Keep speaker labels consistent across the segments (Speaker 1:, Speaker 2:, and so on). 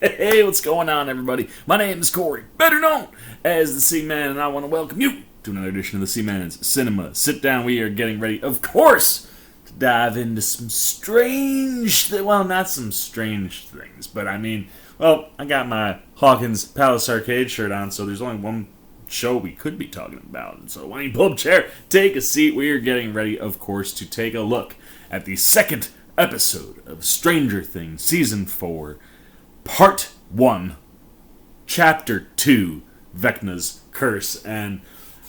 Speaker 1: Hey, what's going on, everybody? My name is Corey, better known as the Seaman, and I want to welcome you to another edition of the Seaman's Cinema Sit Down. We are getting ready, of course, to dive into some not some strange things, but I got my Hawkins Palace Arcade shirt on, so there's only one show we could be talking about. And so why don't you pull up a chair, take a seat. We are getting ready, of course, to take a look at the second episode of Stranger Things Season 4, Part 1, Chapter 2, Vecna's Curse. And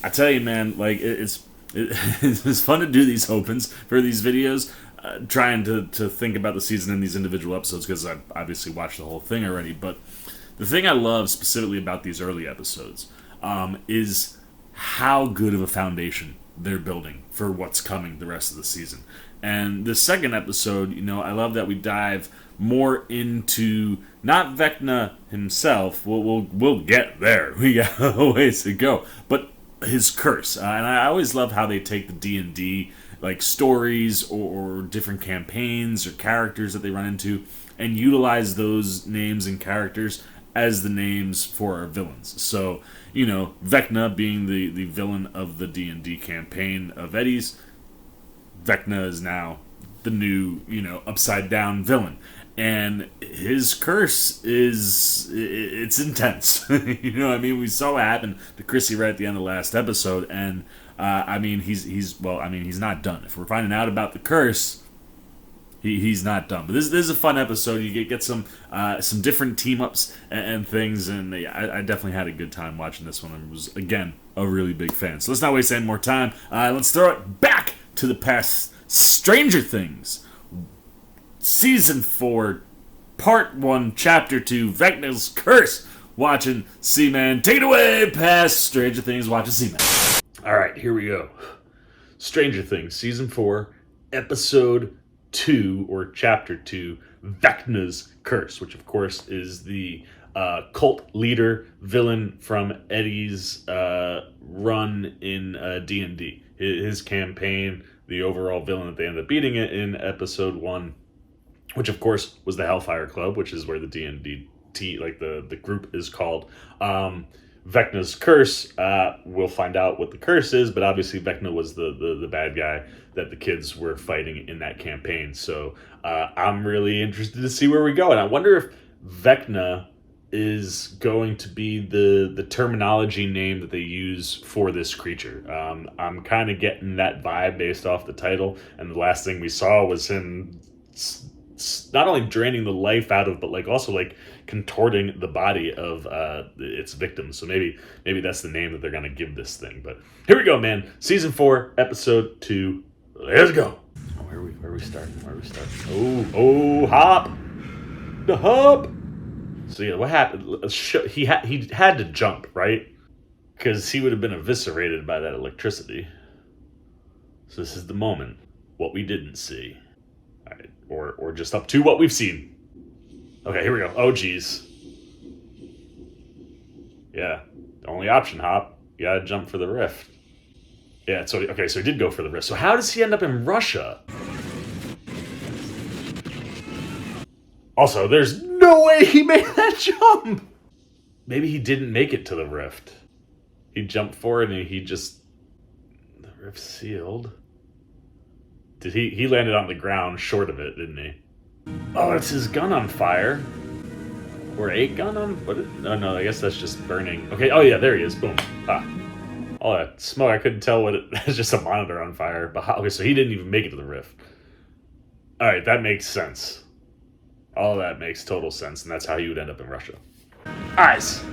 Speaker 1: I tell you, man, like, it's fun to do these opens for these videos, trying to think about the season in these individual episodes, because I've obviously watched the whole thing already. But the thing I love specifically about these early episodes is how good of a foundation they're building for what's coming the rest of the season. And the second episode, I love that we dive more into not Vecna himself. We'll get there. We got a ways to go, but his curse. And I always love how they take the D&D like stories or different campaigns or characters that they run into and utilize those names and characters as the names for our villains. So, Vecna being the villain of the D&D campaign of Eddie's, Vecna is now the new, upside down villain. And his curse it's intense. We saw what happened to Chrissy right at the end of the last episode, and he's not done. If we're finding out about the curse, he's not done. But this is a fun episode. You get some different team ups and things, and I definitely had a good time watching this one. I was, again, a really big fan. So let's not waste any more time. Let's throw it back to the past. Stranger Things, Season 4, Part 1, Chapter 2, Vachna'S Curse. Watching Seaman. Take it away past Stranger Things, watching Seaman. Alright, here we go. Stranger Things, Season 4, Episode 2, or Chapter 2, Vachna'S Curse, which of course is the cult leader villain from Eddie's run in D&D. His campaign, the overall villain that they ended up beating it in Episode 1, which of course was the Hellfire Club, which is where the D&D the group is called. Vecna'S Curse, we'll find out what the curse is, but obviously Vecna was the bad guy that the kids were fighting in that campaign. So I'm really interested to see where we go, and I wonder if Vecna is going to be the terminology name that they use for this creature. I'm kind of getting that vibe based off the title, and the last thing we saw was him not only draining the life out of, but also contorting the body of its victims. So maybe that's the name that they're gonna give this thing. But here we go, man. Season 4, Episode 2. Let's go. Where are we starting? Oh, hop, the hop. So yeah, what happened? He had to jump, right? Because he would have been eviscerated by that electricity. So this is the moment. What we didn't see. All right, or just up to what we've seen. Okay, here we go. Oh, geez. Yeah, the only option, hop. You gotta jump for the rift. Yeah, so he did go for the rift. So how does he end up in Russia? Also, there's no way he made that jump. Maybe he didn't make it to the rift. He jumped for it and the rift sealed. Did he landed on the ground short of it, didn't he? Oh, it's his gun on fire. Or a gun on? No, I guess that's just burning. Okay, oh yeah, there he is. Boom. All that smoke, I couldn't tell what it was, just a monitor on fire. But okay, so he didn't even make it to the rift. Alright, that makes sense. All that makes total sense, and that's how you would end up in Russia. Eyes!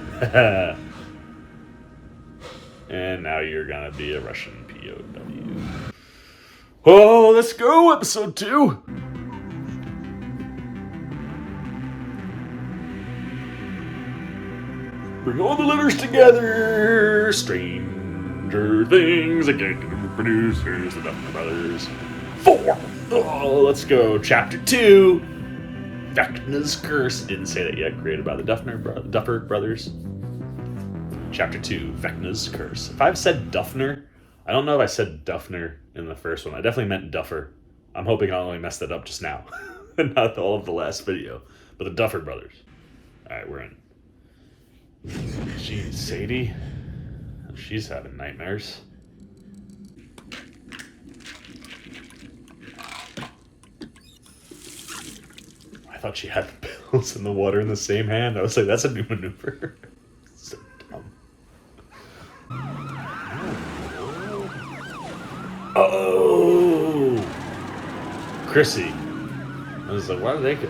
Speaker 1: And now you're gonna be a Russian POW. Oh, let's go, Episode 2! Bring all the letters together! Stranger Things, again, producers, the Duffer Brothers. 4! Oh, let's go, Chapter 2! Vachna'S Curse. Didn't say that yet. Created by the Duffer Brothers. Chapter 2, Vecna's Curse. If I've said Duffner, I don't know if I said Duffner in the first one. I definitely meant Duffer. I'm hoping I only messed that up just now. Not all of the last video. But the Duffer Brothers. Alright, we're in. Jeez, Sadie. She's having nightmares. I thought she had the pills and the water in the same hand. I was like, that's a new maneuver. So dumb. Oh! Chrissy. I was like, why do they get...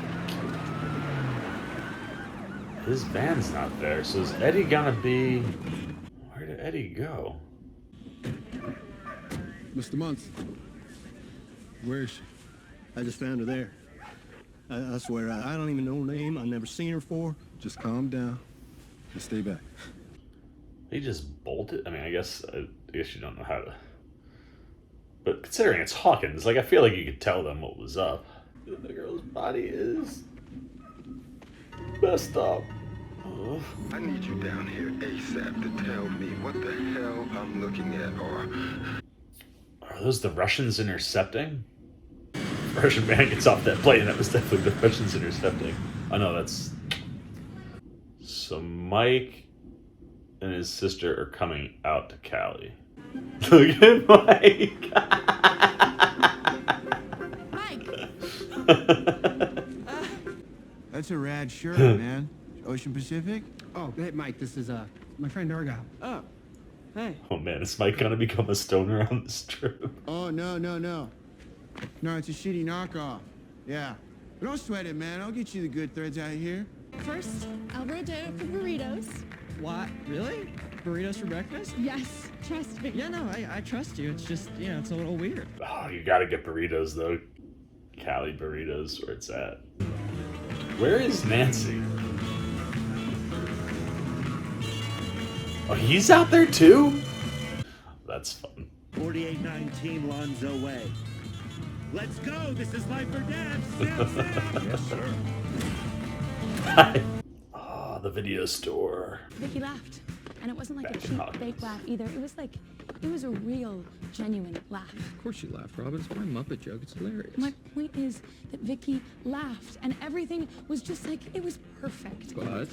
Speaker 1: His van's not there, so is Eddie gonna be... Where did Eddie go?
Speaker 2: Mr. Month. Where is she?
Speaker 3: I just found her there. I swear, I don't even know her name. I've never seen her before.
Speaker 2: Just calm down and stay back.
Speaker 1: He just bolted? I mean, I guess you don't know how to... But considering it's Hawkins, like, I feel like you could tell them what was up. The girl's body is... messed up.
Speaker 4: I need you down here ASAP to tell me what the hell I'm looking at, or...
Speaker 1: Are those the Russians intercepting? Russian man gets off that plane. That was definitely the Russians intercepting. Oh no, that's... So Mike and his sister are coming out to Cali. Look at Mike!
Speaker 2: That's a rad shirt, man. Ocean Pacific?
Speaker 3: Oh, hey, Mike, this is my friend Argyle.
Speaker 2: Oh, hey.
Speaker 1: Oh man, is Mike gonna become a stoner on this trip?
Speaker 2: Oh, no. No, it's a shitty knockoff. Yeah. But don't sweat it, man. I'll get you the good threads out here.
Speaker 5: First, Alvaro did it for burritos.
Speaker 6: What? Really? Burritos for breakfast?
Speaker 5: Yes, trust me.
Speaker 6: Yeah, no, I trust you. It's just, you know, it's a little weird.
Speaker 1: Oh, you gotta get burritos though. Cali burritos, where it's at. Where is Nancy? Oh, he's out there too? That's fun.
Speaker 7: 4819 Lonzo Way. Let's go! This is life or death! Snap!
Speaker 2: Yes, sir.
Speaker 1: Oh, the video store.
Speaker 5: Vicky laughed, and it wasn't like a cheap
Speaker 1: Hawkins.
Speaker 5: fake laugh either. It was like, it was a real, genuine laugh.
Speaker 8: Of course you laugh, Robin. It's my Muppet joke. It's hilarious.
Speaker 5: My point is that Vicky laughed, and everything was just like, it was perfect.
Speaker 8: But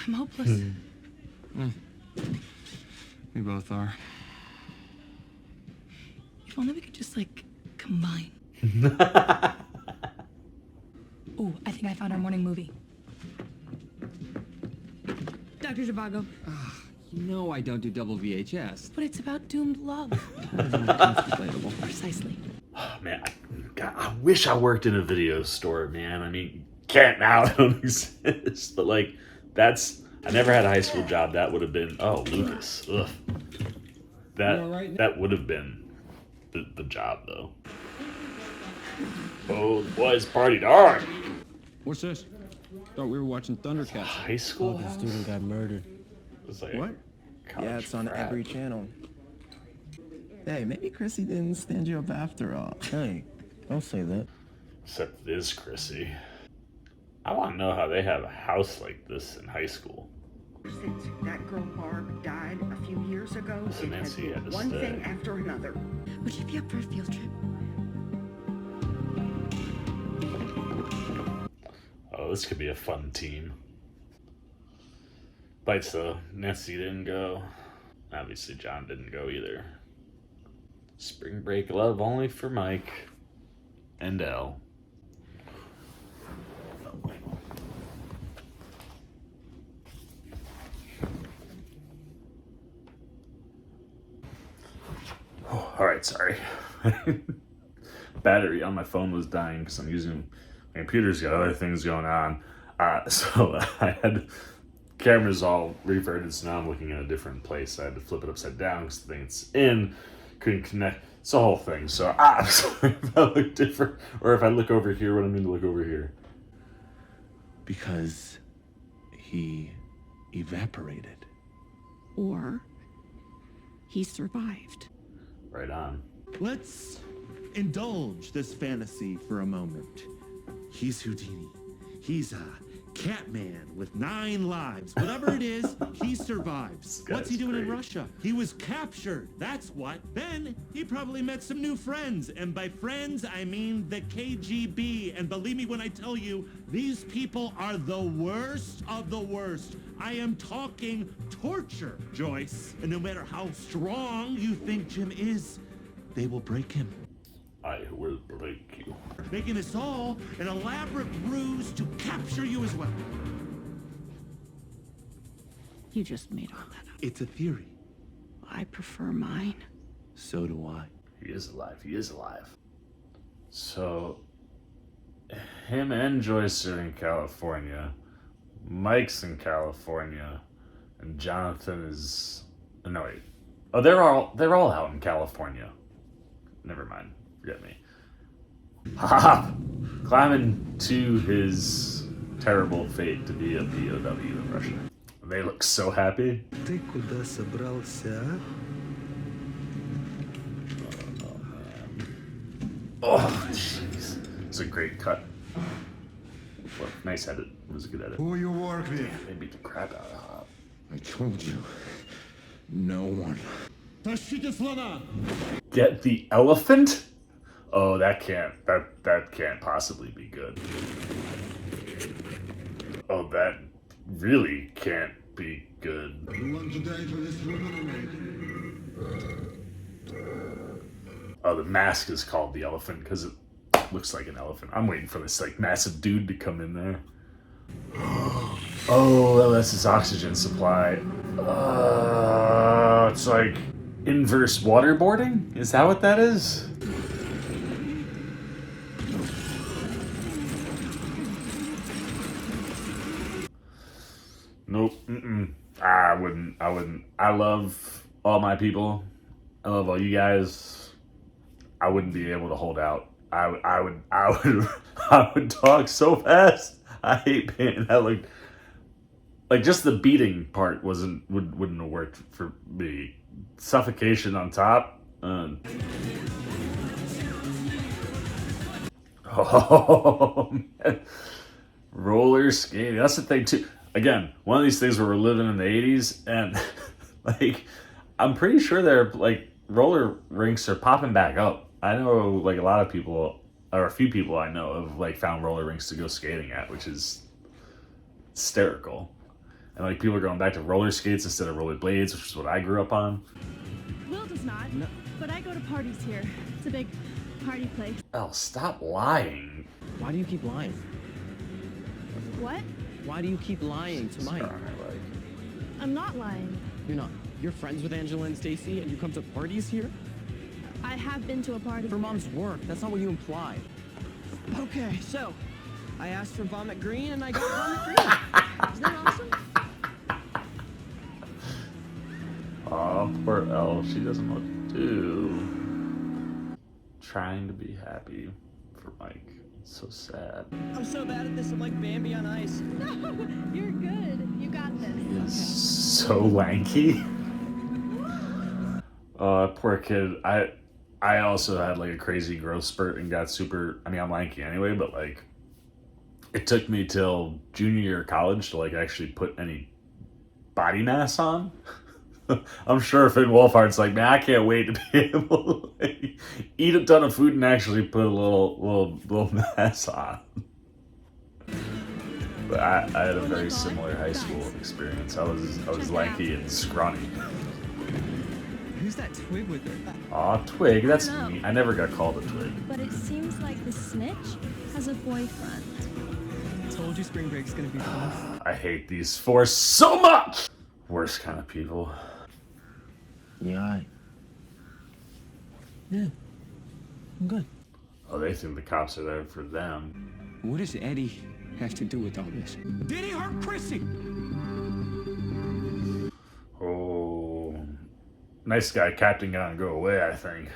Speaker 5: I'm hopeless.
Speaker 2: We both are.
Speaker 5: If only we could just, like, combine. Ooh, I think I found our morning movie. Dr. Zhivago.
Speaker 8: you know I don't do double VHS.
Speaker 5: But it's about doomed love.
Speaker 8: Relatable.
Speaker 5: Precisely.
Speaker 1: Oh, man, I wish I worked in a video store, man. I mean, can't now, I don't exist. But, like, I never had a high school job. That would have been, oh, Lucas. Ugh. That would have been the job, though. Oh, the boys partied hard.
Speaker 8: What's this? Thought we were watching Thundercats.
Speaker 1: High school house?
Speaker 3: Student got murdered.
Speaker 1: It was like
Speaker 2: What?
Speaker 3: Yeah, it's on
Speaker 1: frat.
Speaker 3: every channel.
Speaker 9: Hey, maybe Chrissy didn't stand you up after all.
Speaker 3: Hey, don't say that.
Speaker 1: Except it is Chrissy. I want to know how they have a house like this in high school.
Speaker 10: Since that girl Barb died a few years ago,
Speaker 1: So
Speaker 10: it has
Speaker 1: Nancy had
Speaker 10: been
Speaker 1: to
Speaker 10: one
Speaker 1: stay.
Speaker 10: thing after another.
Speaker 5: Would you be up for a field trip?
Speaker 1: Oh, this could be a fun team. Bites though. Nancy didn't go. Obviously, John didn't go either. Spring break love only for Mike and Elle. Oh, all right, sorry. Battery on my phone was dying because I'm using my computer's got other things going on. So I had cameras all reverted, so now I'm looking at a different place. I had to flip it upside down because the thing it's in couldn't connect. It's the whole thing. So I'm sorry if I look different, or if I look over here, what I mean to look over here.
Speaker 9: Because he evaporated.
Speaker 5: Or he survived.
Speaker 1: Right on.
Speaker 9: Let's indulge this fantasy for a moment. He's Houdini. He's
Speaker 7: Catman with 9 lives. Whatever it is, he survives. What's he doing in Russia? He was captured. That's what. Then he probably met some new friends. And by friends, I mean the KGB. And believe me when I tell you, these people are the worst of the worst. I am talking torture, Joyce. And no matter how strong you think Jim is, they will break him.
Speaker 1: I will break you.
Speaker 7: Making this all an elaborate ruse to capture you as well.
Speaker 10: You just made all that up.
Speaker 7: It's a theory.
Speaker 10: I prefer mine.
Speaker 7: So do I.
Speaker 1: He is alive. He is alive. So, him and Joyce are in California. Mike's in California, and Jonathan is. No wait. Oh, they're all out in California. Never mind. Forget me. Ha! Climbing to his terrible fate to be a POW in Russia. They look so happy.
Speaker 4: Ты куда собрался, а?
Speaker 1: Oh man. Oh jeez. It's a great cut. Well, nice edit. It was a good edit.
Speaker 2: Who you work with?
Speaker 1: They beat the crap out of Hop.
Speaker 2: I told you. No one.
Speaker 1: Get the elephant? Oh, that can't possibly be good. Oh, that really can't be good.
Speaker 2: You want to die for this woman or
Speaker 1: Oh, the mask is called the elephant because it looks like an elephant. I'm waiting for this like massive dude to come in there. Oh, that's his oxygen supply. It's like inverse waterboarding? Is that what that is? Nope. I wouldn't. I love all my people. I love all you guys. I wouldn't be able to hold out. I would talk so fast. I hate pain. That looked like just the beating part wouldn't have worked for me. Suffocation on top. Oh man. Roller skating. That's the thing too. Again, one of these things where we're living in the 80s and like I'm pretty sure they're like roller rinks are popping back up. I know like a lot of people or a few people I know have like found roller rinks to go skating at, which is hysterical. And like people are going back to roller skates instead of roller blades, which is what I grew up on.
Speaker 5: Will does not, but I go to parties here. It's a big party place.
Speaker 1: Oh, stop lying.
Speaker 9: Why do you keep lying?
Speaker 5: What?
Speaker 9: Why do you keep lying to Mike?
Speaker 5: I'm not lying.
Speaker 9: You're not. You're friends with Angela and Stacy, and you come to parties here?
Speaker 5: I have been to a party.
Speaker 9: For Mom's work. That's not what you implied.
Speaker 6: Okay, so I asked for vomit green and I got vomit green. Isn't that awesome?
Speaker 1: Oh, poor Elle. She doesn't know what to do. Trying to be happy for Mike. It's so sad.
Speaker 6: I'm so bad at this, I'm like Bambi on ice.
Speaker 5: No, you're good. You got this.
Speaker 1: He's so lanky. Poor kid. I also had like a crazy growth spurt and got super, I mean, I'm lanky anyway, but like it took me till junior year of college to like actually put any body mass on. I'm sure Finn Wolfhard's like, man, I can't wait to be able to like, eat a ton of food and actually put a little mass on. But I had a very similar high school experience. I was lanky and scrawny.
Speaker 6: Who's that twig with her?
Speaker 1: Aw, Twig, that's me. I never got called a Twig.
Speaker 5: But it seems like the snitch has a boyfriend.
Speaker 6: Told you spring break's gonna be fun.
Speaker 1: I hate these four so much! Worst kind of people.
Speaker 9: Yeah. Yeah. I'm good.
Speaker 1: Oh, they think the cops are there for them.
Speaker 8: What does Eddie have to do with all this?
Speaker 7: Did he hurt Chrissy?
Speaker 1: Oh, nice guy, Captain gonna go away, I think.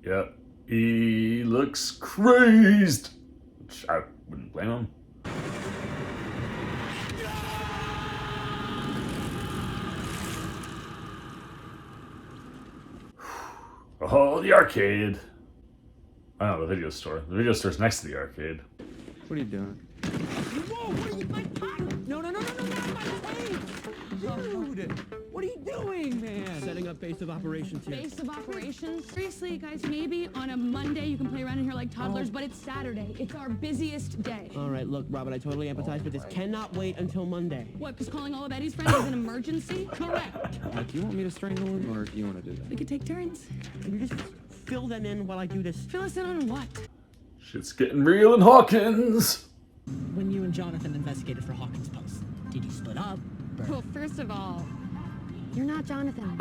Speaker 1: Yep, he looks crazed. Which I wouldn't blame him. Oh, the arcade. Oh, no, the video store. The video store's next to the arcade.
Speaker 8: What are you doing?
Speaker 6: setting up base of operations here.
Speaker 5: Base of operations? Seriously, guys, maybe on a Monday you can play around in here like toddlers, but it's Saturday. It's our busiest day.
Speaker 6: All right, look, Robert, I totally empathize, but this cannot wait until Monday.
Speaker 5: What, because calling all of Eddie's friends is an emergency? Correct.
Speaker 8: Do you want me to strangle him, or do you want to do that?
Speaker 5: We could take turns.
Speaker 6: Can you just fill them in while I do this?
Speaker 5: Fill us in on what?
Speaker 1: Shit's getting real in Hawkins.
Speaker 11: When you and Jonathan investigated for Hawkins' post, did you split up?
Speaker 5: Well, first of all, you're not Jonathan.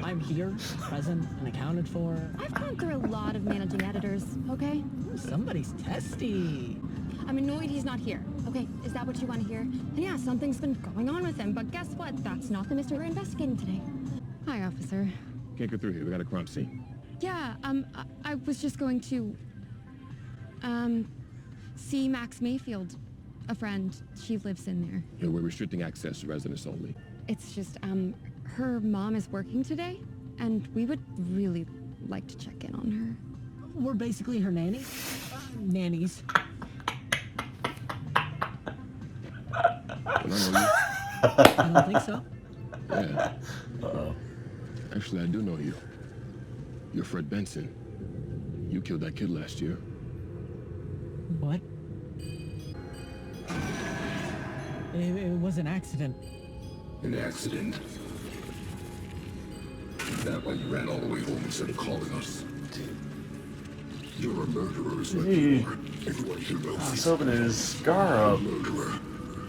Speaker 11: I'm here, present, and accounted for.
Speaker 5: I've gone through a lot of managing editors, okay?
Speaker 11: Somebody's testy.
Speaker 5: I'm annoyed he's not here. Okay, is that what you want to hear? And yeah, something's been going on with him, but guess what? That's not the mystery we're investigating today. Hi, officer.
Speaker 3: Can't get through here. We got a crime scene.
Speaker 5: Yeah, I was just going to, see Max Mayfield, a friend. She lives in there.
Speaker 3: Yeah, we're restricting access to residents only.
Speaker 5: It's just, her mom is working today, and we would really like to check in on her.
Speaker 11: We're basically her nanny. Nannies.
Speaker 3: I know you.
Speaker 11: I don't think so.
Speaker 3: Yeah. Actually, I do know you. You're Fred Benson. You killed that kid last year.
Speaker 11: What? It was an accident.
Speaker 12: An accident? That why you ran all the way home instead of calling us? You're a murderer, is what you are. Everyone here knows.
Speaker 1: I was hoping his scar up.
Speaker 12: Murderer.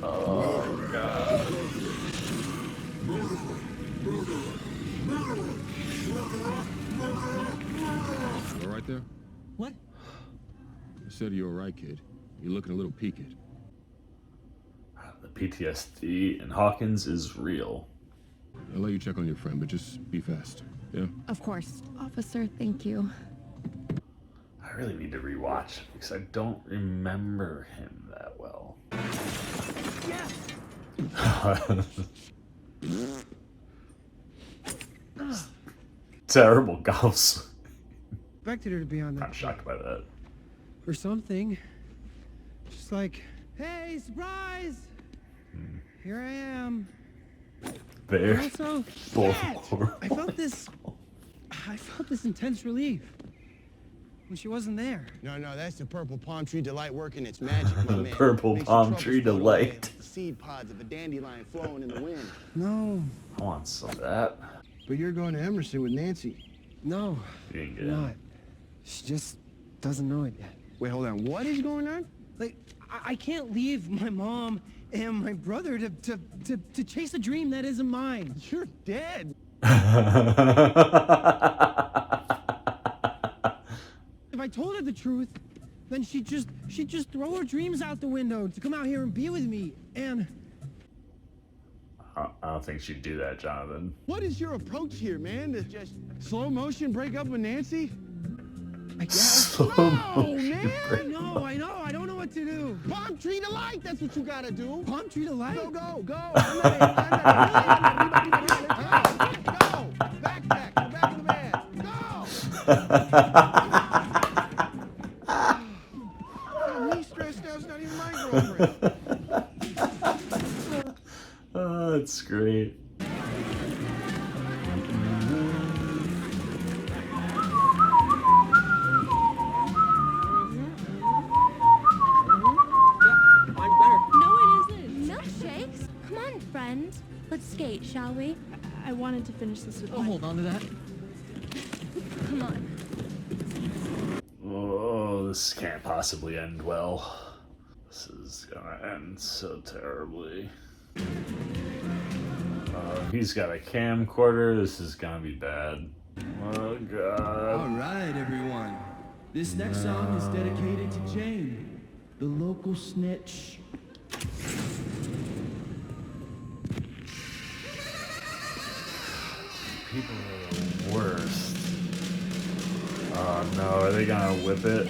Speaker 1: Oh, God.
Speaker 3: You all right there?
Speaker 11: What?
Speaker 3: I said you're all right, kid. You're looking a little peaked.
Speaker 1: The PTSD in Hawkins is real.
Speaker 3: I'll let you check on your friend, but just be fast. Yeah?
Speaker 5: Of course. Officer, thank you.
Speaker 1: I really need to rewatch because I don't remember him that well. Terrible gauss.
Speaker 2: Expected her to be on that.
Speaker 1: I'm shocked by that.
Speaker 2: Or something. Just like, hey, surprise! Here I am.
Speaker 1: There.
Speaker 2: Also,
Speaker 1: Both
Speaker 2: yeah, I felt this intense relief when she wasn't there.
Speaker 13: No, that's the purple palm tree delight working its magic, my man.
Speaker 1: Purple palm tree delight.
Speaker 13: The seed pods of a dandelion flowing in the wind.
Speaker 2: No.
Speaker 1: I want some of that.
Speaker 2: But you're going to Emerson with Nancy. No,
Speaker 1: You didn't get
Speaker 2: not. She just doesn't know it yet.
Speaker 13: Wait, hold on. What is going on?
Speaker 2: Like, I can't leave my mom and my brother to chase a dream that isn't mine.
Speaker 13: You're dead.
Speaker 2: If I told her the truth, then she'd just throw her dreams out the window to come out here and be with me. And
Speaker 1: I don't think she'd do that, Jonathan.
Speaker 13: What is your approach here, man? To just slow motion break up with Nancy?
Speaker 2: I guess.
Speaker 1: Slow
Speaker 13: No,
Speaker 1: motion
Speaker 13: man.
Speaker 1: break.
Speaker 2: I know. I don't know what to do.
Speaker 13: Palm tree delight. That's what you gotta do.
Speaker 2: Palm tree delight.
Speaker 13: Go. I'm not Go. Back to the man. Go. Me stressed out. It's not even my girlfriend.
Speaker 1: Oh, that's great.
Speaker 5: Let's skate, shall we? I wanted to finish this with
Speaker 11: Hold on to that.
Speaker 5: Come on.
Speaker 1: Oh, this can't possibly end well. This is gonna end so terribly. He's got a camcorder. This is gonna be bad. Oh, God.
Speaker 14: All right, everyone. This next song is dedicated to Jane, the local snitch.
Speaker 1: People are the worst. Oh no, are they gonna whip it?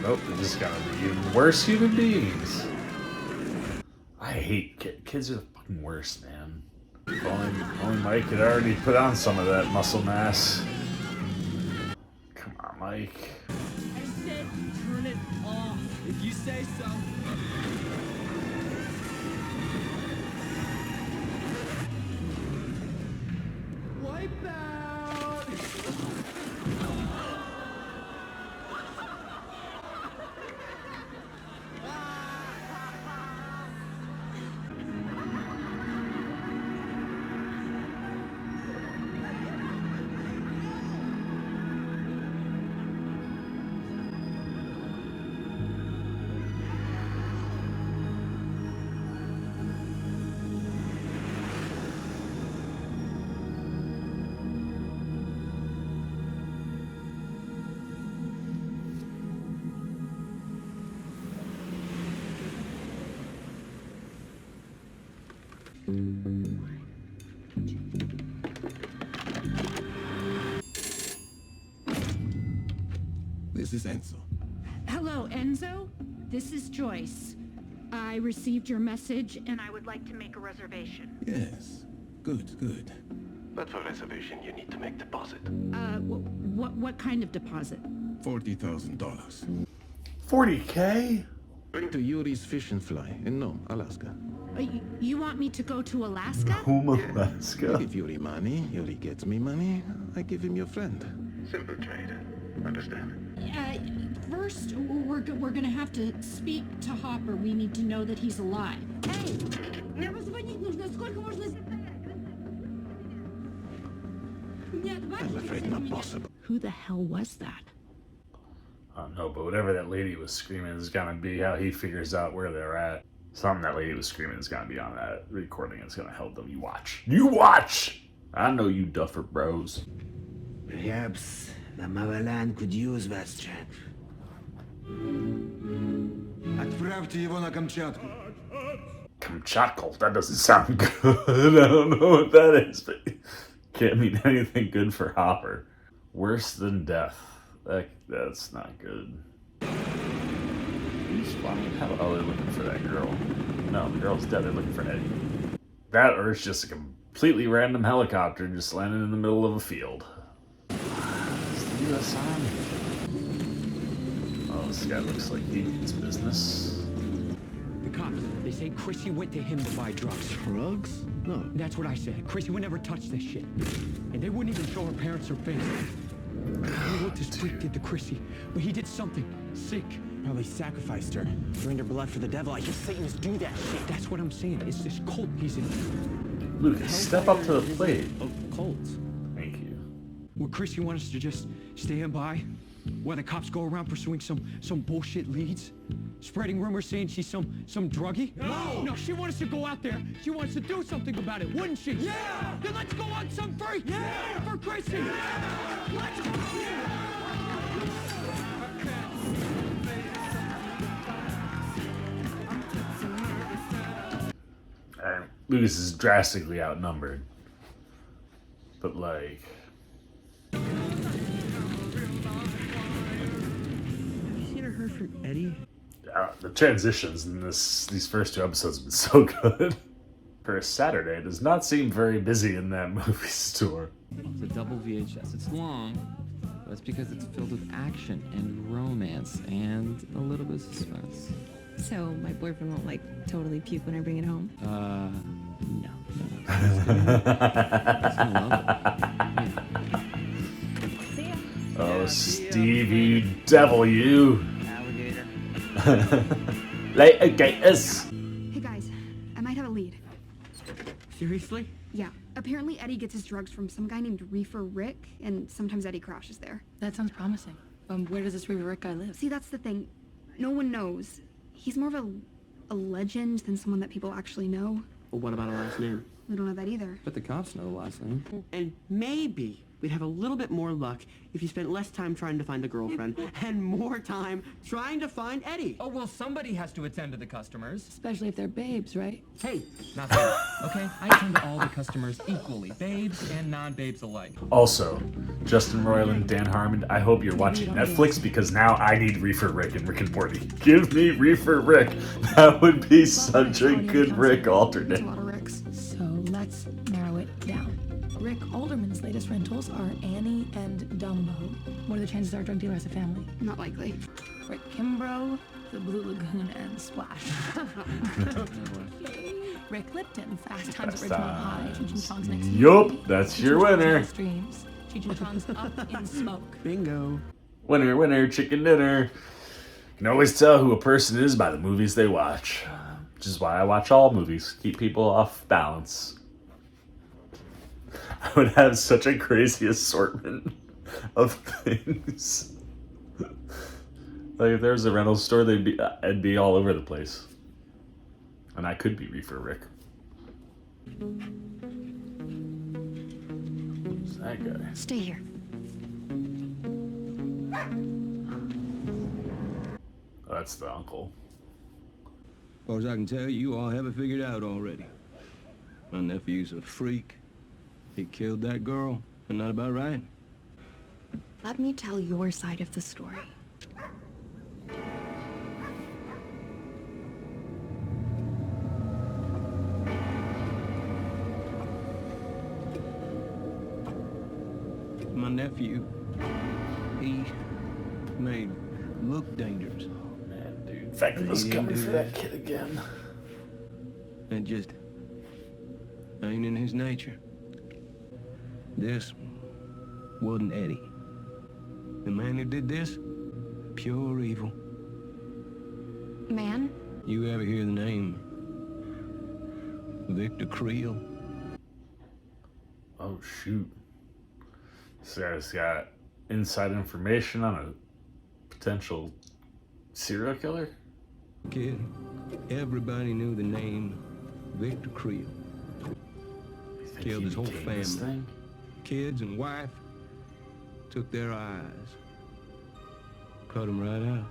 Speaker 1: Nope, they're just gonna be even worse human beings. I hate kids are the fucking worst, man. If only Mike had already put on some of that muscle mass. Come on, Mike.
Speaker 11: I said turn it off.
Speaker 14: If you say so.
Speaker 3: This is Enzo.
Speaker 10: Hello, Enzo. This is Joyce. I received your message, and I would like to make a reservation.
Speaker 3: Yes. Good, good.
Speaker 4: But for reservation, you need to make deposit.
Speaker 10: What kind of deposit?
Speaker 3: $40,000.
Speaker 1: 40K?
Speaker 3: Going to Yuri's Fish and Fly in Nome, Alaska.
Speaker 10: You want me to go to Alaska?
Speaker 1: Home, Alaska.
Speaker 3: I give Yuri money, Yuri gets me money, I give him your friend.
Speaker 4: Simple trade. Understand?
Speaker 10: First, we're gonna have to speak to Hopper. We need to know that he's alive. Hey!
Speaker 3: I'm afraid not possible.
Speaker 10: Who the hell was that?
Speaker 1: I don't know, but whatever that lady was screaming is gonna be how he figures out where they're at. Something that lady was screaming is gonna be on that recording. It's gonna help them. You watch. You watch! I know you duffer bros.
Speaker 15: Perhaps the Motherland could use that strength.
Speaker 2: Отправьте его на Камчатку.
Speaker 1: Kamchatka? That doesn't sound good. I don't know what that is, but can't mean anything good for Hopper. Worse than death. That's not good. Who's flying? How are they looking for that girl? No, the girl's dead. They're looking for Eddie. That or it's just a completely random helicopter just landing in the middle of a field. It's the U.S. Army. Oh, this guy looks like he means business.
Speaker 16: The cops, they say Chrissy went to him to buy drugs.
Speaker 7: Drugs? No.
Speaker 16: That's what I said. Chrissy would never touch this shit. And they wouldn't even show her parents her face. I don't know what this freak did to Chrissy, but he did something sick.
Speaker 9: Probably sacrificed her. Drained her blood for the devil. I hear Satanists do that shit.
Speaker 16: That's what I'm saying. It's this cult he's in.
Speaker 1: Lucas, step up to the plate.
Speaker 16: Of cults.
Speaker 1: Thank you.
Speaker 16: Would Chrissy want us to just stand by while the cops go around pursuing some bullshit leads? Spreading rumors saying she's some druggie? No, she wants us to go out there. She wants to do something about it, wouldn't she? Yeah! Then let's go on some freak! Yeah! For Chrissy! Yeah! Let's go!
Speaker 1: Lucas is drastically outnumbered. But like...
Speaker 6: Have you seen or heard from Eddie?
Speaker 1: The transitions in these first two episodes have been so good. For a Saturday, it does not seem very busy in that movie store.
Speaker 8: It's a double VHS. It's long, but it's because it's filled with action and romance and a little bit of suspense.
Speaker 5: So my boyfriend won't totally puke when I bring it home?
Speaker 8: No.
Speaker 5: See ya.
Speaker 1: Oh, Stevie, devil you. Gators.
Speaker 5: Hey guys, I might have a lead.
Speaker 6: Seriously?
Speaker 5: Yeah, apparently Eddie gets his drugs from some guy named Reefer Rick, and sometimes Eddie crashes there.
Speaker 17: That sounds promising. Where does this Reefer Rick guy live?
Speaker 5: See, that's the thing. No one knows. He's more of a legend than someone that people actually know.
Speaker 6: Well, what about a last name?
Speaker 5: We don't know that either.
Speaker 8: But the cops know the last name.
Speaker 6: And maybe we'd have a little bit more luck if you spent less time trying to find a girlfriend and more time trying to find Eddie.
Speaker 18: Oh, well, somebody has to attend to the customers.
Speaker 17: Especially if they're babes, right?
Speaker 18: Hey, not babes, okay? I attend to all the customers equally, babes and non-babes alike.
Speaker 1: Also, Justin Roiland, Dan Harmon, I hope you're watching Netflix because now I need Reefer Rick and Rick and Morty. Give me Reefer Rick. That would be such a good Rick alternate.
Speaker 17: A lot of Ricks. So let's narrow it down. Rick Alderman's latest rentals are Annie and Dumbo. What are the chances our drug dealer has a family?
Speaker 5: Not likely.
Speaker 17: Rick Kimbrough, the Blue Lagoon, and Splash. Rick Lipton, Fast Times at Ridgemont High, Cheech and Chong's Next
Speaker 1: Yup, that's your winner.
Speaker 17: Streams, Cheech and Chong's Up in Smoke.
Speaker 6: Bingo.
Speaker 1: Winner, winner, chicken dinner. You can always tell who a person is by the movies they watch. Which is why I watch all movies. Keep people off balance. I would have such a crazy assortment of things. Like if there was a rental store, I'd be all over the place. And I could be Reefer Rick. Who's that guy?
Speaker 5: Stay here.
Speaker 1: Oh, that's the uncle.
Speaker 13: As far as I can tell, you all have it figured out already.
Speaker 19: My nephew's a freak. He killed that girl. Isn't that about right?
Speaker 5: Let me tell your side of the story.
Speaker 19: My nephew, he made look dangerous.
Speaker 1: Oh man, dude. Vecna's coming for that kid again.
Speaker 19: It just ain't in his nature. This wasn't Eddie. The man who did this, pure evil.
Speaker 5: Man?
Speaker 19: You ever hear the name Victor Creel?
Speaker 1: Oh shoot. This guy's got inside information on a potential serial killer?
Speaker 19: Kid, everybody knew the name Victor Creel. Killed his whole family. Kids and wife. Took their eyes. Cut them right out.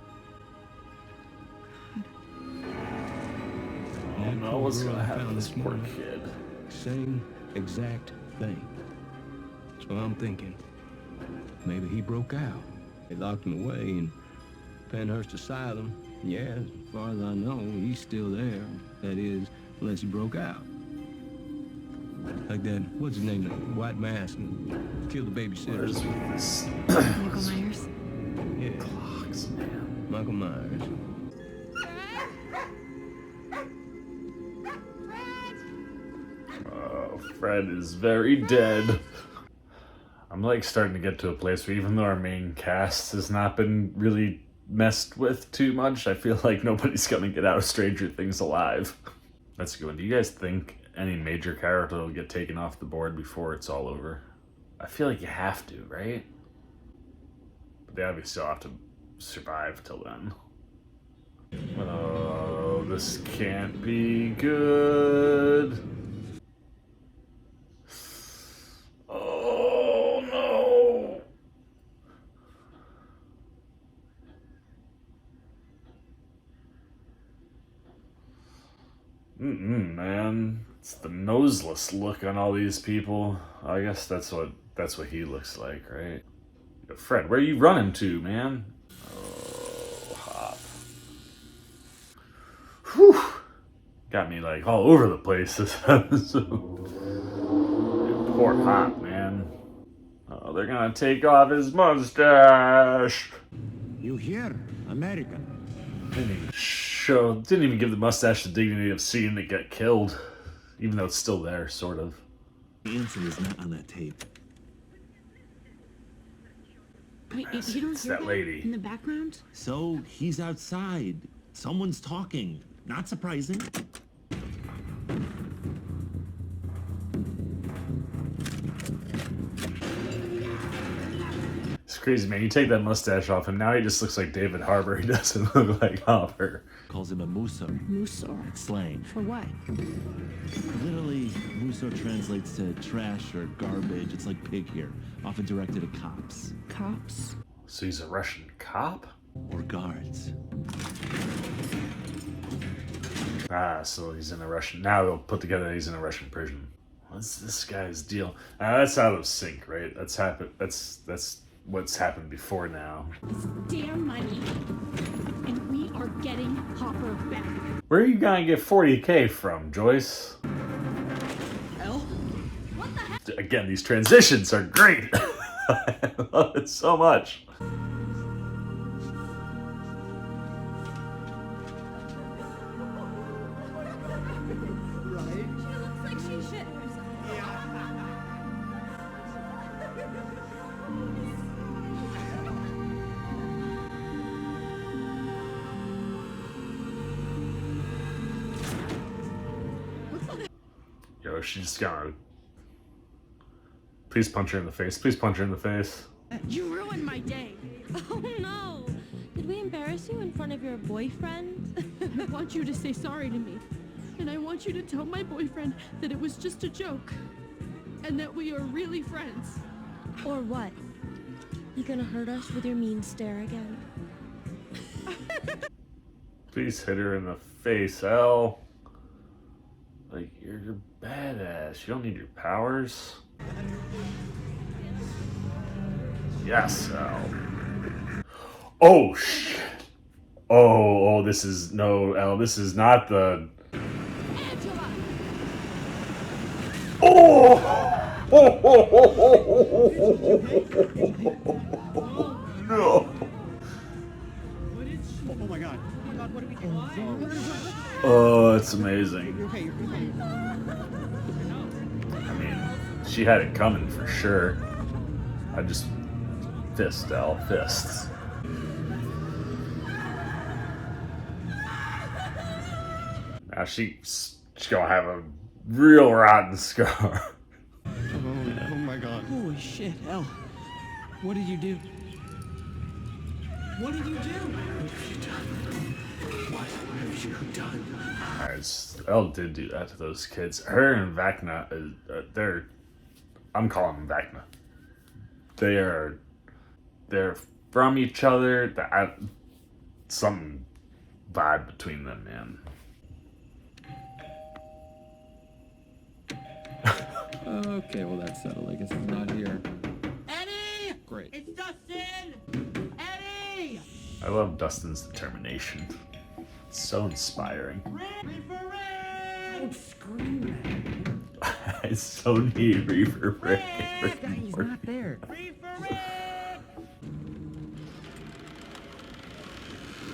Speaker 1: I don't know what's gonna happen to this poor kid.
Speaker 19: Same exact thing. So I'm thinking, maybe he broke out. They locked him away in Penhurst Asylum. Yeah, as far as I know, he's still there. That is, unless he broke out. Like that, what's his name, that white mask and killed the babysitter.
Speaker 5: Michael Myers?
Speaker 19: Yeah.
Speaker 1: Clocks, man.
Speaker 19: Michael Myers.
Speaker 1: Oh, Fred is very dead. I'm like starting to get to a place where even though our main cast has not been really messed with too much, I feel like nobody's gonna get out of Stranger Things alive. That's a good one. Do you guys think any major character will get taken off the board before it's all over? I feel like you have to, right? But they obviously still have to survive till then. Oh, this can't be good. Oh no. Man. It's the noseless look on all these people. I guess that's what he looks like, right? Fred, where are you running to, man? Oh, Hop. Whew. Got me like all over the place this episode. Poor Hop, man. Oh, they're gonna take off his mustache.
Speaker 2: You here, American?
Speaker 1: Didn't even give the mustache the dignity of seeing it get killed. Even though it's still there, sort of.
Speaker 20: The answer is not on that tape.
Speaker 10: Wait, you don't
Speaker 1: It's
Speaker 10: hear
Speaker 1: that lady.
Speaker 10: in the background?
Speaker 20: So he's outside. Someone's talking. Not surprising.
Speaker 1: It's crazy, man. You take that mustache off him, now he just looks like David Harbour. He doesn't look like Hopper.
Speaker 20: Calls him a musor.
Speaker 10: Musor.
Speaker 20: Slang.
Speaker 10: For what?
Speaker 20: Literally, musor translates to trash or garbage. It's like pig here, often directed at cops.
Speaker 10: Cops?
Speaker 1: So he's a Russian cop?
Speaker 20: Or guards.
Speaker 1: Ah, so he's in a Russian... Now they'll put together that he's in a Russian prison. What's this guy's deal? That's out of sync, right? That's what's happened before now.
Speaker 10: It's damn money. And we are getting Hopper back.
Speaker 1: Where are you gonna get 40K from, Joyce?
Speaker 10: Hell? What the heck?
Speaker 1: Again, these transitions are great. I love it so much. Yo, she's gonna... Please punch her in the face. Please punch her in the face.
Speaker 10: You ruined my day.
Speaker 21: Oh no! Did we embarrass you in front of your boyfriend?
Speaker 10: I want you to say sorry to me. And I want you to tell my boyfriend that it was just a joke. And that we are really friends.
Speaker 21: Or what? You gonna hurt us with your mean stare again?
Speaker 1: Please hit her in the face, Elle. Like, you're badass. You don't need your powers. Yes, Al. Oh, shit. Oh, this is... No, Al, this is not the... Oh! No.
Speaker 6: Oh my god. Oh my god, what are we doing?
Speaker 1: Oh, it's amazing. I mean, she had it coming for sure. I just... Fist, Al. Fists. Now she's gonna have a real rotten scar.
Speaker 6: Oh my god.
Speaker 16: Holy shit, Elle. What did you do? What did you do?
Speaker 15: What have you done?
Speaker 1: Guys, Elle did do that to those kids. Her and Vecna, they're... I'm calling them Vecna. They're from each other. Some vibe between them, man.
Speaker 8: Okay, well that's settled. I guess it's not here.
Speaker 6: Eddie!
Speaker 8: Great.
Speaker 6: It's Dustin! Eddie!
Speaker 1: I love Dustin's determination. It's so inspiring.
Speaker 6: Don't scream,
Speaker 1: I so need Reaper Rick.
Speaker 8: He's not there.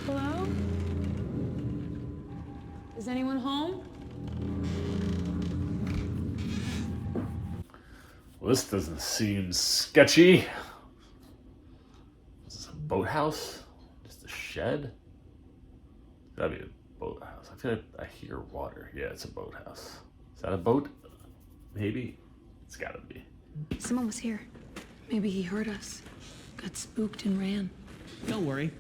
Speaker 17: Hello? Is anyone home?
Speaker 1: Well, this doesn't seem sketchy. Is this a boathouse? Just a shed? That'd be a boathouse. I feel like I hear water. Yeah, it's a boathouse. Is that a boat? Maybe? It's gotta be.
Speaker 17: Someone was here. Maybe he heard us. Got spooked and ran.
Speaker 6: Don't worry.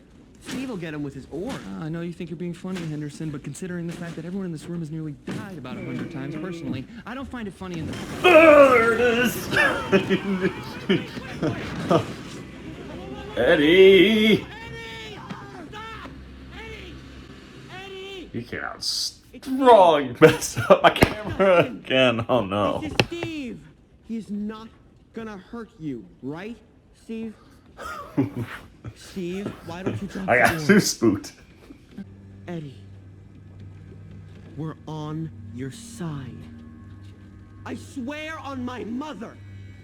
Speaker 6: Steve will get him with his oar.
Speaker 8: I know you think you're being funny, Henderson, but considering the fact that everyone in this room has nearly died about 100 times personally, I don't find it funny in the...
Speaker 1: Oh, there it is! Eddie! You came out strong. You messed up my camera again. Oh no.
Speaker 6: This is Steve. He's not gonna hurt you, right, Steve? Steve, why don't you jump
Speaker 1: I got too spooked.
Speaker 6: Eddie, we're on your side. I swear on my mother.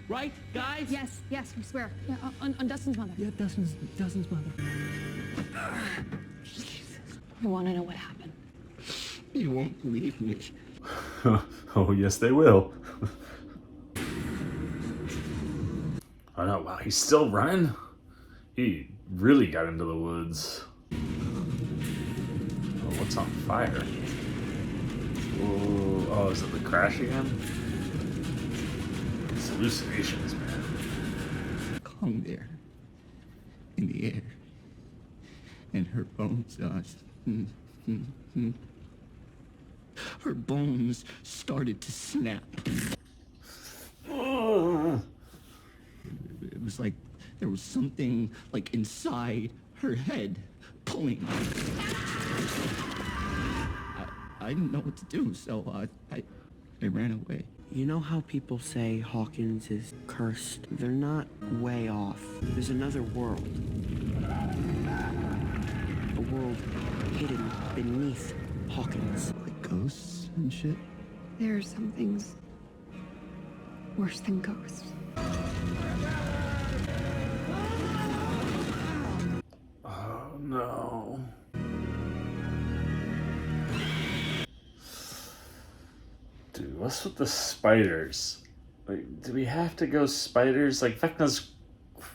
Speaker 6: Right, guys?
Speaker 5: Yes, we swear. Yeah, on Dustin's mother.
Speaker 8: Yeah, Dustin's mother.
Speaker 17: I want to know what happened.
Speaker 15: You won't believe me.
Speaker 1: Oh, yes, they will. Oh no, wow, he's still running? He really got into the woods. Oh, what's on fire? Oh, is it the crash again? It's hallucinations, man.
Speaker 15: Hung there. In the air. And her bones, her bones started to snap. It was like there was something like inside her head pulling. I didn't know what to do, so I ran away.
Speaker 6: You know how people say Hawkins is cursed? They're not way off. There's another world. A world hidden beneath Hawkins.
Speaker 15: Like ghosts and shit?
Speaker 5: There are some things worse than ghosts.
Speaker 1: Oh no. Dude, what's with the spiders? Like, do we have to go spiders? Like, Vecna's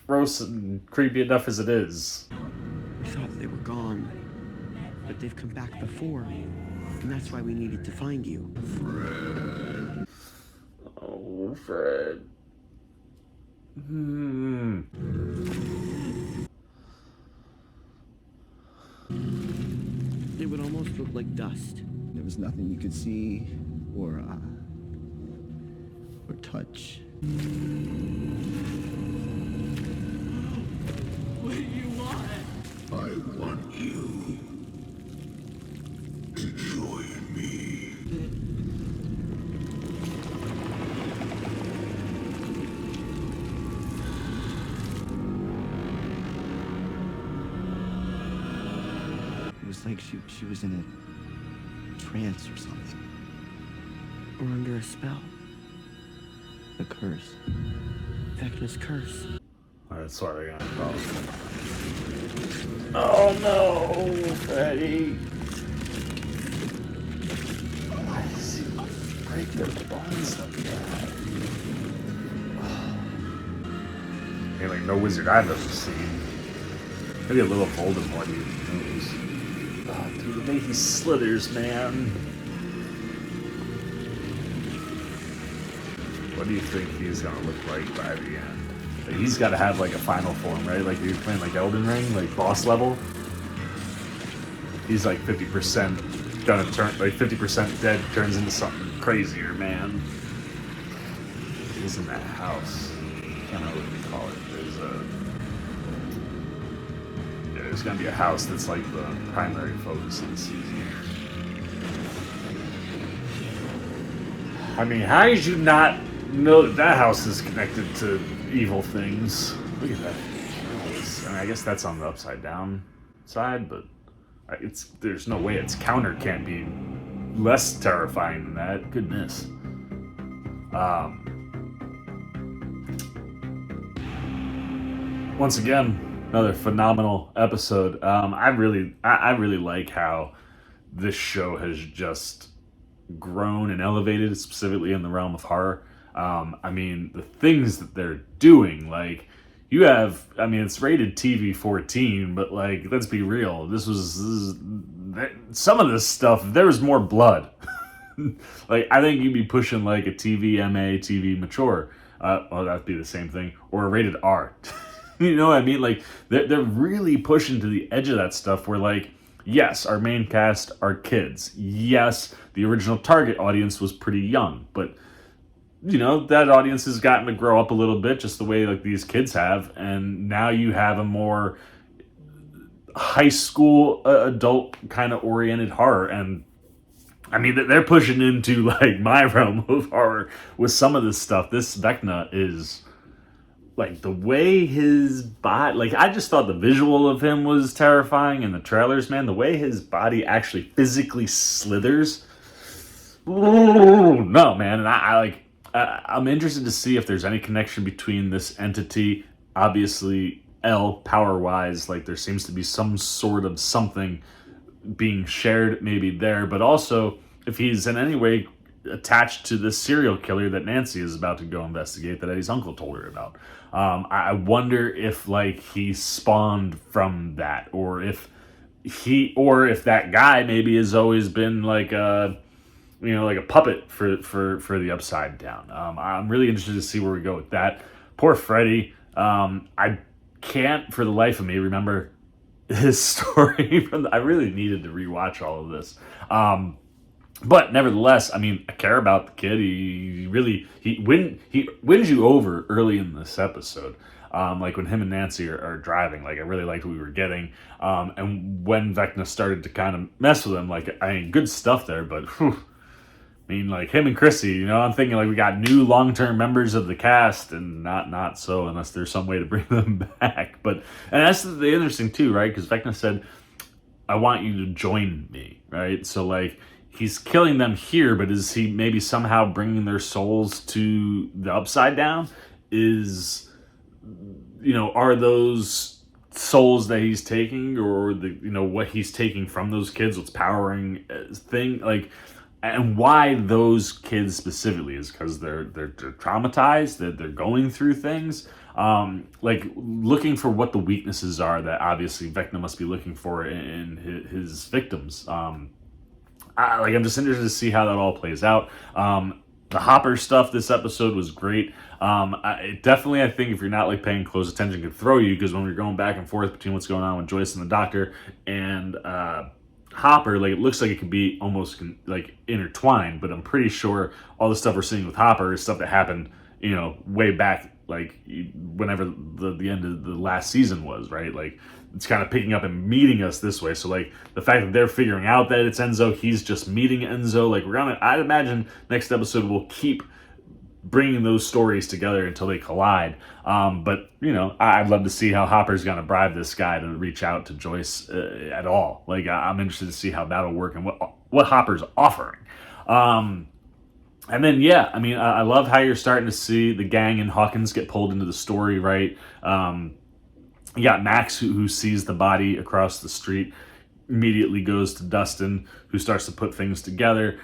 Speaker 1: gross and creepy enough as it is.
Speaker 6: We thought they were gone, but they've come back before, and that's why we needed to find you.
Speaker 1: Fred. Oh, Fred.
Speaker 6: It would almost look like dust.
Speaker 15: There was nothing you could see or touch.
Speaker 6: What do you want?
Speaker 3: I want you to join me.
Speaker 9: It's like she was in a trance or something.
Speaker 6: Or under a spell.
Speaker 9: The curse.
Speaker 6: Vecna's Curse.
Speaker 1: Alright, sorry, I got a Oh no, Freddy. Why does he break their bones like that? Ain't like no wizard I've ever seen. Maybe a little Voldemort even knows. Oh, dude, the way he slithers, man. What do you think he's gonna look like by the end? Like, he's got to have like a final form, right? Like he's playing like Elden Ring, like boss level. He's like 50% gonna turn, like 50% dead, turns into something crazier, man. He's in that house. I don't know what we call it. There's gonna be a house that's like the primary focus of the season. I mean, how did you not know that house is connected to evil things? Look at that. I mean, I guess that's on the upside down side, but there's no way its counter can't be less terrifying than that. Goodness. Once again, another phenomenal episode. I really like how this show has just grown and elevated, specifically in the realm of horror. I mean, the things that they're doing, like, you have, I mean, it's rated TV 14, but, like, let's be real. This is some of this stuff, there was more blood. Like, I think you'd be pushing, like, a TV MA, TV mature. Well, that'd be the same thing. Or a rated R. You know what I mean? Like, they're really pushing to the edge of that stuff where, like, yes, our main cast are kids. Yes, the original target audience was pretty young, but you know, that audience has gotten to grow up a little bit just the way like these kids have, and now you have a more high school adult kind of oriented horror. And I mean, they're pushing into like my realm of horror with some of this stuff. This Vecna is like the way his body, like I just thought the visual of him was terrifying in the trailers, man. The way his body actually physically slithers. No, man. And I'm interested to see if there's any connection between this entity, obviously L power-wise, like there seems to be some sort of something being shared maybe there, but also if he's in any way attached to this serial killer that Nancy is about to go investigate that Eddie's uncle told her about. I wonder if like he spawned from that, or if that guy maybe has always been like a puppet for the Upside Down. I'm really interested to see where we go with that. Poor Freddy. I can't for the life of me remember his story. I really needed to rewatch all of this. But nevertheless, I mean, I care about the kid. He wins you over early in this episode. Like when him and Nancy are driving, like I really liked what we were getting. And when Vecna started to kind of mess with him, like I mean, good stuff there, but whew, I mean, like him and Chrissy, you know, I'm thinking like we got new long-term members of the cast, and not so unless there's some way to bring them back. And that's the interesting too, right? Because Vecna said, "I want you to join me," right? So like he's killing them here, but is he maybe somehow bringing their souls to the Upside Down? Are those souls that he's taking, or what he's taking from those kids, what's powering thing, like? And why those kids specifically is because they're traumatized, that they're going through things, like looking for what the weaknesses are that obviously Vecna must be looking for in his victims. I'm just interested to see how that all plays out. The Hopper stuff this episode was great. Definitely, I think if you're not like paying close attention, could throw you, because when we're going back and forth between what's going on with Joyce and the doctor and Hopper, like it looks like it could be almost like intertwined, but I'm pretty sure all the stuff we're seeing with Hopper is stuff that happened, way back, like whenever the end of the last season was, right? Like it's kind of picking up and meeting us this way. So like the fact that they're figuring out that it's Enzo, he's just meeting Enzo. Like I'd imagine next episode we'll keep bringing those stories together until they collide. But, you know, I'd love to see how Hopper's going to bribe this guy to reach out to Joyce at all. Like, I'm interested to see how that'll work and what Hopper's offering. And then, yeah, I mean, I love how you're starting to see the gang and Hawkins get pulled into the story, right? You got Max, who sees the body across the street, immediately goes to Dustin, who starts to put things together,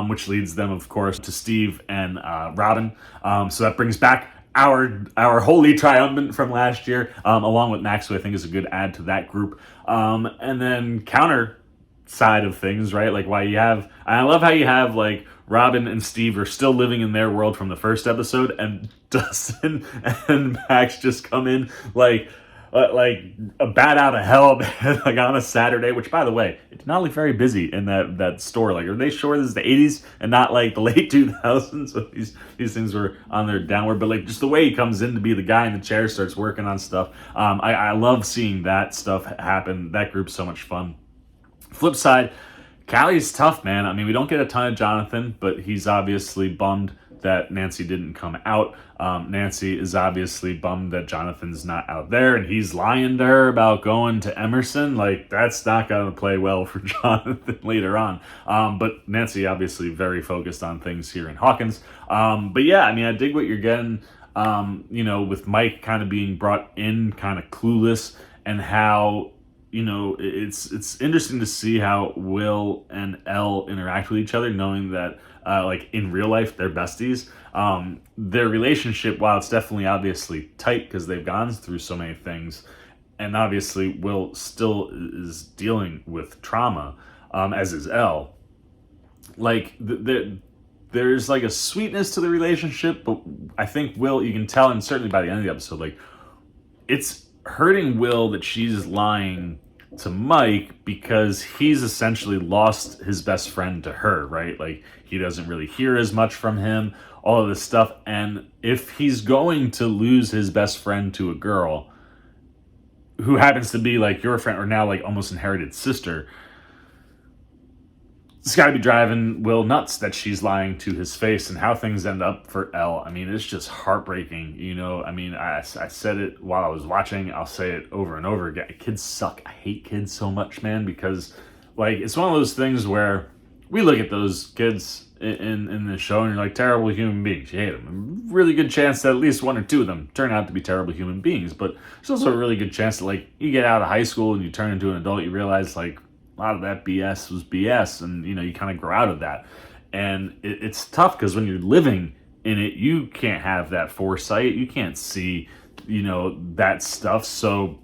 Speaker 1: which leads them, of course, to Steve and Robin. So that brings back our holy triumvirate from last year, along with Max, who I think is a good add to that group. And then counter side of things, right? Like I love how you have like Robin and Steve are still living in their world from the first episode, and Dustin and Max just come in like a bat out of hell, like on a Saturday, which, by the way, it's not like very busy in that store. Like, are they sure this is the 80s and not like the late 2000s? So these things were on their downward, but like just the way he comes in to be the guy in the chair, starts working on stuff. I love seeing that stuff happen. That group's so much fun. Flip side, Callie's tough, man. I mean, we don't get a ton of Jonathan, but he's obviously bummed that Nancy didn't come out. Nancy is obviously bummed that Jonathan's not out there, and he's lying to her about going to Emerson. Like, that's not going to play well for Jonathan later on. But Nancy obviously very focused on things here in Hawkins. But yeah, I mean, I dig what you're getting, you know, with Mike kind of being brought in kind of clueless, and how, you know, it's interesting to see how Will and Elle interact with each other, knowing that like in real life they're besties. Their relationship, while it's definitely obviously tight because they've gone through so many things, and obviously Will still is dealing with trauma, as is Elle. Like there's like a sweetness to the relationship, but I think Will, you can tell, and certainly by the end of the episode, like it's hurting Will that she's lying to Mike because he's essentially lost his best friend to her, right? Like, he doesn't really hear as much from him, all of this stuff. And if he's going to lose his best friend to a girl who happens to be like your friend, or now like almost inherited sister, it's got to be driving Will nuts that she's lying to his face, and how things end up for Elle. I mean, it's just heartbreaking, you know? I mean, I said it while I was watching. I'll say it over and over again. Kids suck. I hate kids so much, man, because, like, it's one of those things where we look at those kids in the show, and you're like, terrible human beings. You hate them. Really good chance that at least one or two of them turn out to be terrible human beings, but there's also a really good chance that, like, you get out of high school and you turn into an adult, you realize, like, a lot of that BS was BS, and, you know, you kind of grow out of that. And it's tough because when you're living in it, you can't have that foresight. You can't see, you know, that stuff. So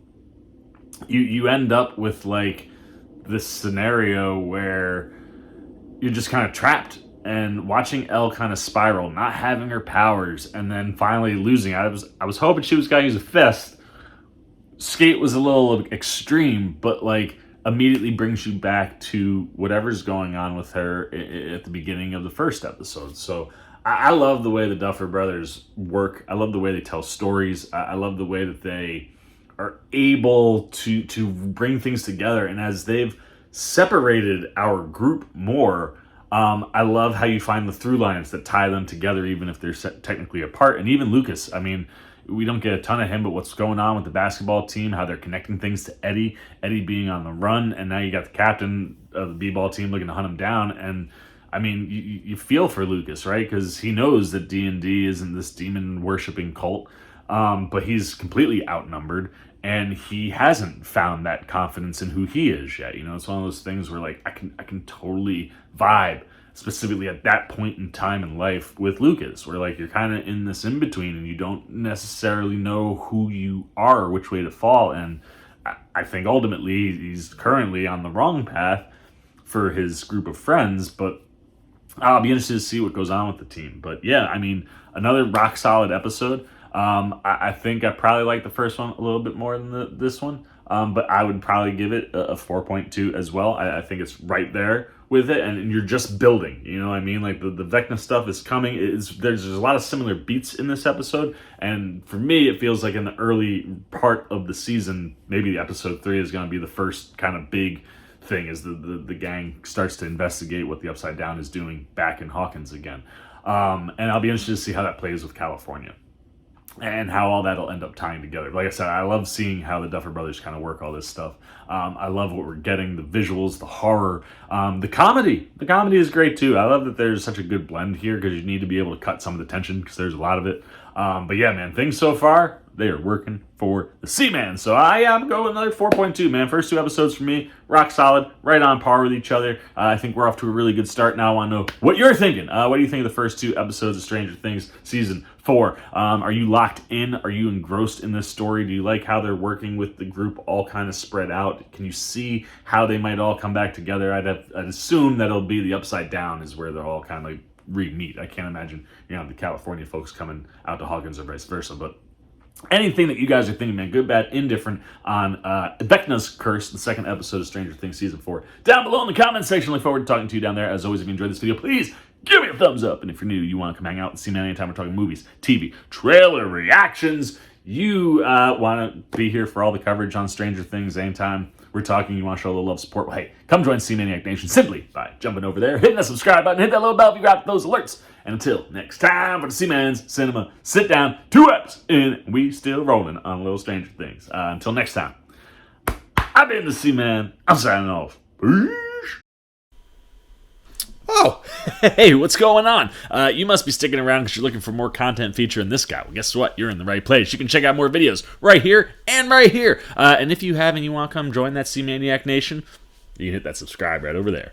Speaker 1: you end up with, like, this scenario where you're just kind of trapped, and watching Elle kind of spiral, not having her powers, and then finally losing. I was hoping she was going to use a fist. Skate was a little extreme, but, like, immediately brings you back to whatever's going on with her at the beginning of the first episode. So I love the way the Duffer Brothers work. I love the way they tell stories. I love the way that they are able to bring things together. And as they've separated our group more, I love how you find the through lines that tie them together, even if they're technically apart. And even Lucas, I mean, we don't get a ton of him, but what's going on with the basketball team, how they're connecting things to Eddie being on the run, and now you got the captain of the b-ball team looking to hunt him down. And I mean, you feel for Lucas, right? Because he knows that D&D isn't this demon worshipping cult, but he's completely outnumbered, and he hasn't found that confidence in who he is yet. You know, it's one of those things where, like, I can totally vibe specifically at that point in time in life with Lucas, where, like, you're kind of in this in-between and you don't necessarily know who you are or which way to fall. And I think ultimately he's currently on the wrong path for his group of friends, but I'll be interested to see what goes on with the team. But yeah, I mean, another rock solid episode. I think I probably like the first one a little bit more than this one, but I would probably give it a 4.2 as well. I think it's right there with it, and you're just building, you know what I mean? Like, the Vecna stuff is coming. There's a lot of similar beats in this episode, and for me, it feels like in the early part of the season, maybe episode 3 is going to be the first kind of big thing as the gang starts to investigate what the Upside Down is doing back in Hawkins again. And I'll be interested to see how that plays with California and how all that'll end up tying together. Like I said, I love seeing how the Duffer Brothers kind of work all this stuff. I love what we're getting, the visuals, the horror, the comedy. The comedy is great too. I love that there's such a good blend here because you need to be able to cut some of the tension because there's a lot of it. But yeah, man, things so far, they are working for the Seaman. So I am going another 4.2, man. First 2 episodes for me, rock solid, right on par with each other. I think we're off to a really good start now. I want to know what you're thinking. What do you think of the first 2 episodes of Stranger Things Season 4? Are you locked in? Are you engrossed in this story? Do you like how they're working with the group all kind of spread out? Can you see how they might all come back together? I'd assume that it'll be the Upside Down is where they're all kind of re-meet. I can't imagine, the California folks coming out to Hawkins or vice versa, but anything that you guys are thinking, man, good, bad, indifferent, on Vecna's Curse, the 2nd episode of Stranger Things Season 4, down below in the comment section. Look forward to talking to you down there. As always, if you enjoyed this video, please give me a thumbs up. And if you're new, you want to come hang out with C-Man anytime we're talking movies, TV, trailer reactions, you want to be here for all the coverage on Stranger Things anytime we're talking, you want to show a little love support, well, hey, come join C-Maniac Nation simply by jumping over there, hitting that subscribe button, hit that little bell if you got those alerts. And until next time, for the Seaman's Cinema Sit Down, 2 eps in, we still rolling on Little Stranger Things. Until next time, I've been the Seaman. I'm signing off. Peace. Oh, hey, what's going on? You must be sticking around because you're looking for more content featuring this guy. Well, guess what? You're in the right place. You can check out more videos right here and right here. And if you have and you want to come join that C-Maniac Nation, you can hit that subscribe right over there.